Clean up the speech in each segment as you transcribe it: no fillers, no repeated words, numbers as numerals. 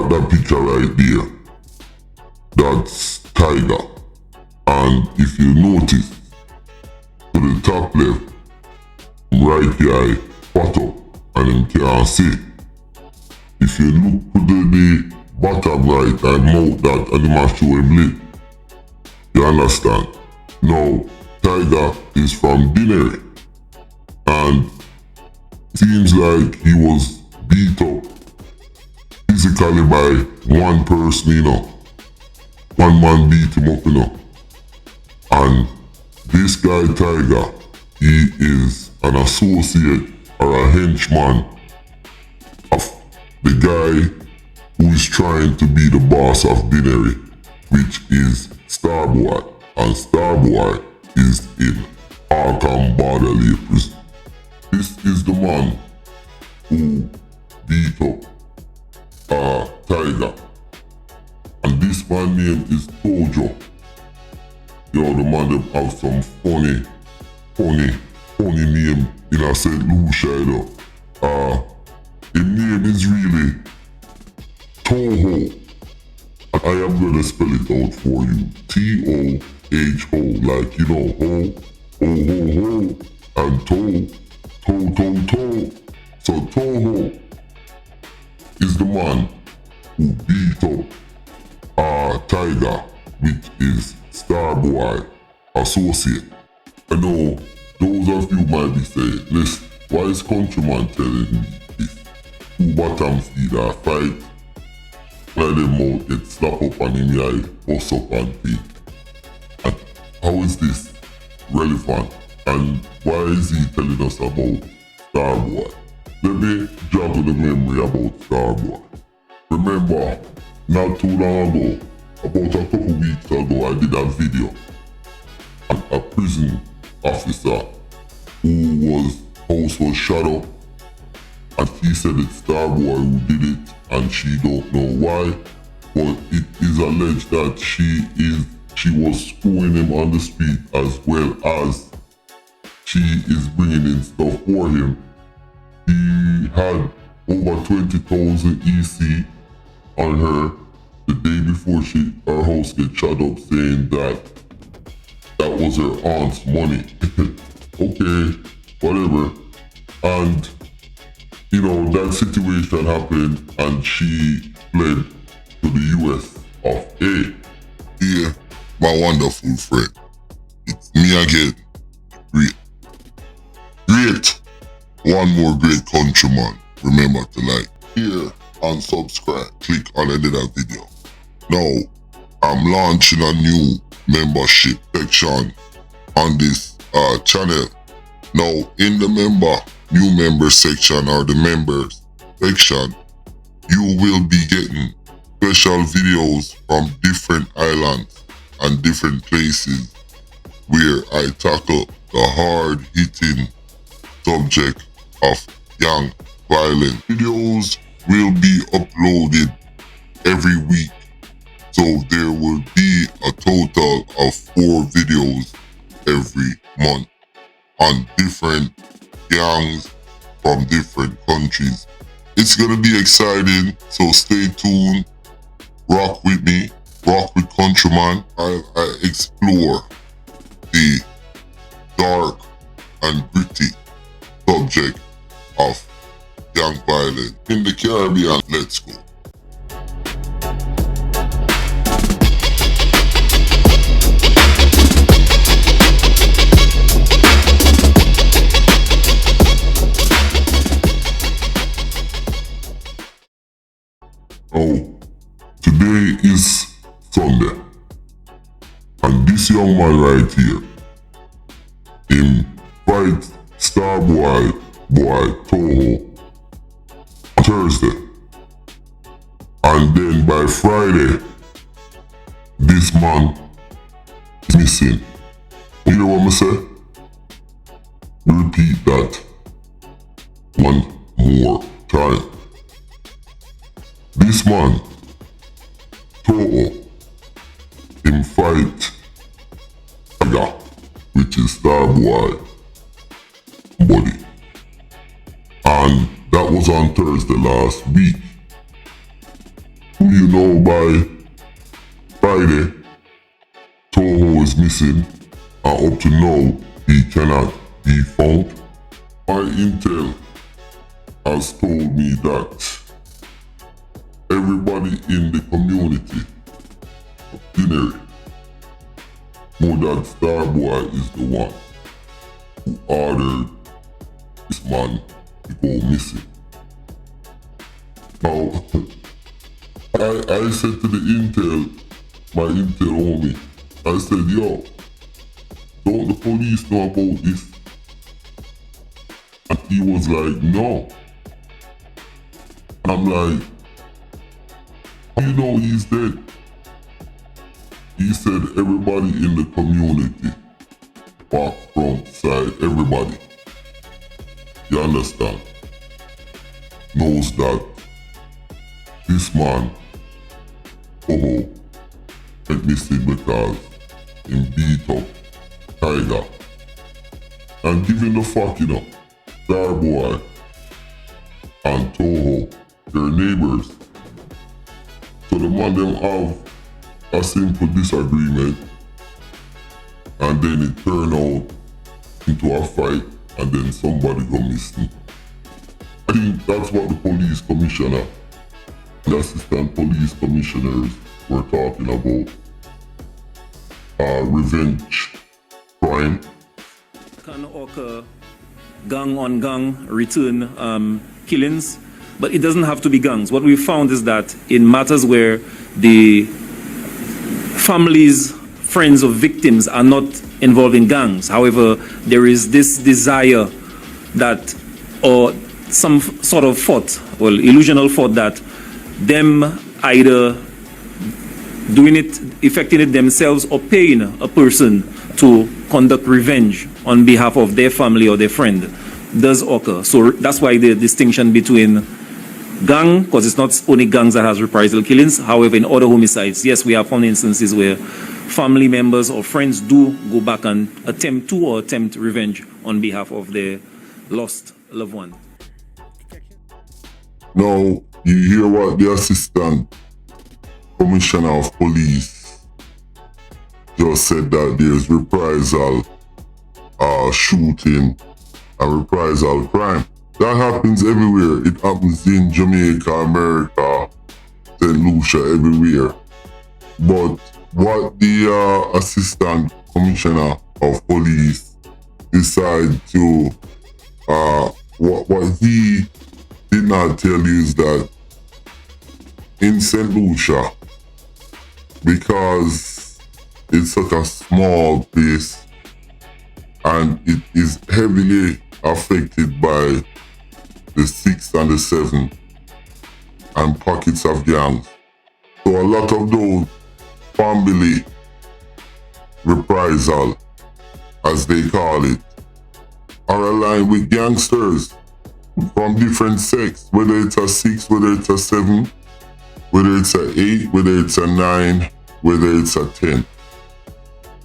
that picture right there, that's tiger. And if you notice, to the top left, right guy fat up and him can't see. If you look to the bottom right and mount that and him a show him lip. You understand? Now, tiger is from Dinary. And seems like he was beat up physically by one person, you know. One man beat him up, you know. And this guy Tiger, he is an associate or a henchman of the guy who is trying to be the boss of Dinary, which is Starboy. And Starboy is in Barbuda prison. This is the man who beat up Tiger. And this man name is Tojo. You know, the man them have some funny name in a St. Lucia, you know. His name is really Toho. I am gonna spell it out for you. T-O-H-O, like, you know, ho, and toe. So Toho is the man who beat up Tiger, which is Starboy associate. I know those of you might be saying, listen, why is Countryman telling me this? Two bottoms did a fight, let them out, get slapped up on him eye, bust up and beat. And how is this relevant? And why is he telling us about Starboy? Let me joggle the memory about Starboy. Remember, not too long ago, about a couple weeks ago, I did a video on a prison officer whose house was shut up, and she said it's Starboy who did it, and she don't know why, but it is alleged that she was screwing him on the street as well as she is bringing in stuff for him. He had over 20,000 EC on her the day before her house get shut up, saying that was her aunt's money. Okay, whatever. And you know, that situation happened and she fled to the US of A. Yeah, my wonderful friend. It's me again. Great. One more great countryman. Remember to like, share, and subscribe. Click on any other video. Now, I'm launching a new membership section on this channel. Now, in the new member section or the members section, you will be getting special videos from different islands and different places where I tackle the hard-hitting subject of gang violence. Videos will be uploaded every week, so there will be a total of 4 videos every month on different gangs from different countries. It's gonna be exciting, so stay tuned. Rock with me, rock with Countryman. I explore the dark and gritty subject of gang violence in the Caribbean. Let's go. Oh, today is Sunday, and this young man right here, him fight Starboy Toho on Thursday, and then by Friday, this man is missing. You hear what I say? Repeat that one more time. This man, Toho, him fight Tiger, which is Starboy body. And that was on Thursday last week. You know, by Friday, Toho is missing, and up to now, he cannot be found. My intel has told me that everybody in the community of Dinary know that Starboy is the one who ordered this man to go missing. Now, I said to the intel, my intel homie, I said, yo, don't the police know about this? And he was like, no. I'm like, how you know he's dead? He said everybody in the community, back, front, side, everybody, you understand, knows that this man, Toho, went missing because he beat up Tiger. And given the fact, you know, Starboy and Toho, they're neighbors. So the man them have a simple disagreement, and then it turned out into a fight, and then somebody go missing. I think that's what the police commissioner, the assistant police commissioners were talking about. Revenge crime. Can occur gang on gang return killings, but it doesn't have to be gangs. What we found is that in matters where the families, friends of victims are not involved in gangs, however, there is this desire that, or some sort of thought, well, illusional thought that them either doing it, effecting it themselves, or paying a person to conduct revenge on behalf of their family or their friend does occur. So that's why the distinction between gang, because it's not only gangs that has reprisal killings. However, in other homicides, yes, we have found instances where family members or friends do go back and attempt revenge on behalf of their lost loved one. Now, you hear what the assistant commissioner of police just said, that there's reprisal shooting and reprisal crime. That happens everywhere. It happens in Jamaica, America, St. Lucia, everywhere. But what the assistant commissioner of police decided to, what he did not tell you is that in St. Lucia, because it's such a small place and it is heavily affected by the 6 and the 7 and pockets of gangs. So a lot of those family reprisal, as they call it, are aligned with gangsters from different sects, whether it's a 6, whether it's a 7, whether it's a 8, whether it's a 9, whether it's a 10.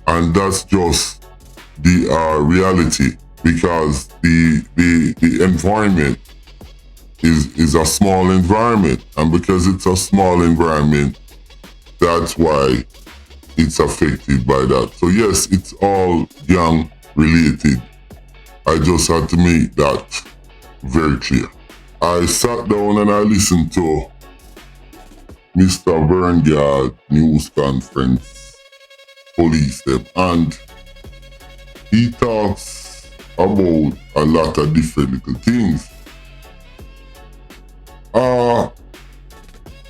And that's just the reality, because the environment is a small environment, and because it's a small environment, that's why it's affected by that. So yes, it's all gang related. I just had to make that very clear. I sat down and I listened to Mr. Verngard news conference, police them, and he talks about a lot of different little things.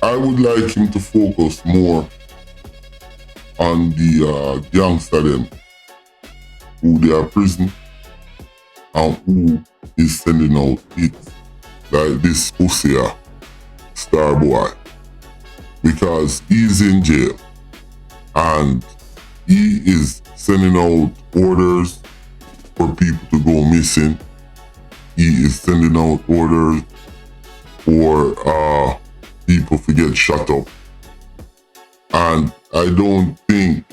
I would like him to focus more on the gangster them, who they are prison and who is sending out hits like this Lucia Starboy, because he's in jail and he is sending out orders for people to go missing. He is sending out orders for people to get shut up. And I don't think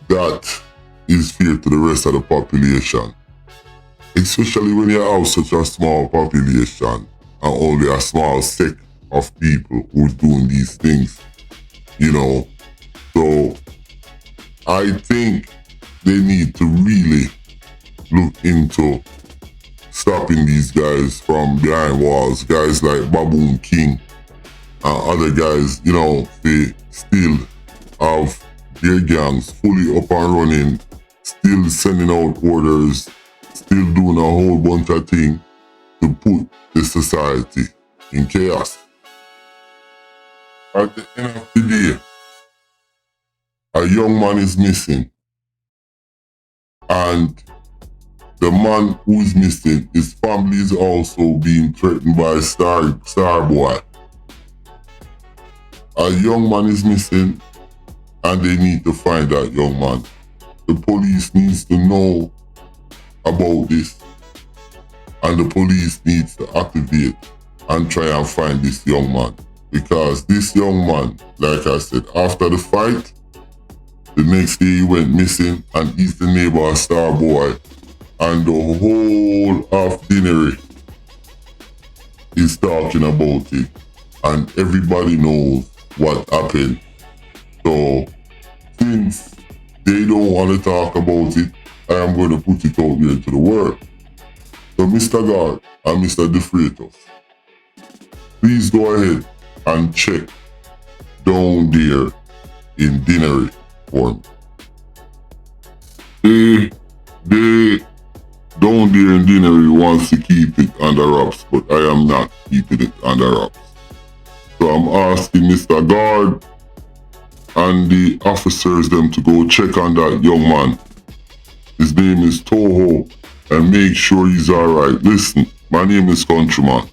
that is fair to the rest of the population. Especially when you have such a small population and only a small sect of people who's doing these things, you know. So I think they need to really look into stopping these guys from behind walls, guys like Baboon King and other guys, you know, they still have their gangs fully up and running, still sending out orders, still doing a whole bunch of things to put the society in chaos. At the end of the day, a young man is missing, and the man who is missing, his family is also being threatened by Star Boy. A young man is missing, and they need to find that young man. The police needs to know about this, and the police needs to activate and try and find this young man. Because this young man, like I said, after the fight, the next day he went missing, and he's the neighbor of Star Boy, and the whole of Dinary is talking about it, and everybody knows what happened. So since they don't want to talk about it, I am going to put it out there to the world. So Mr. Guard and Mr. DeFreitas, please go ahead and check down there in Dinary for me. They down there in Dinary wants to keep it under wraps, but I am not keeping it under wraps. So I'm asking Mr. Guard and the officers them to go check on that young man. His name is Toho, and make sure he's alright. Listen, my name is Countryman.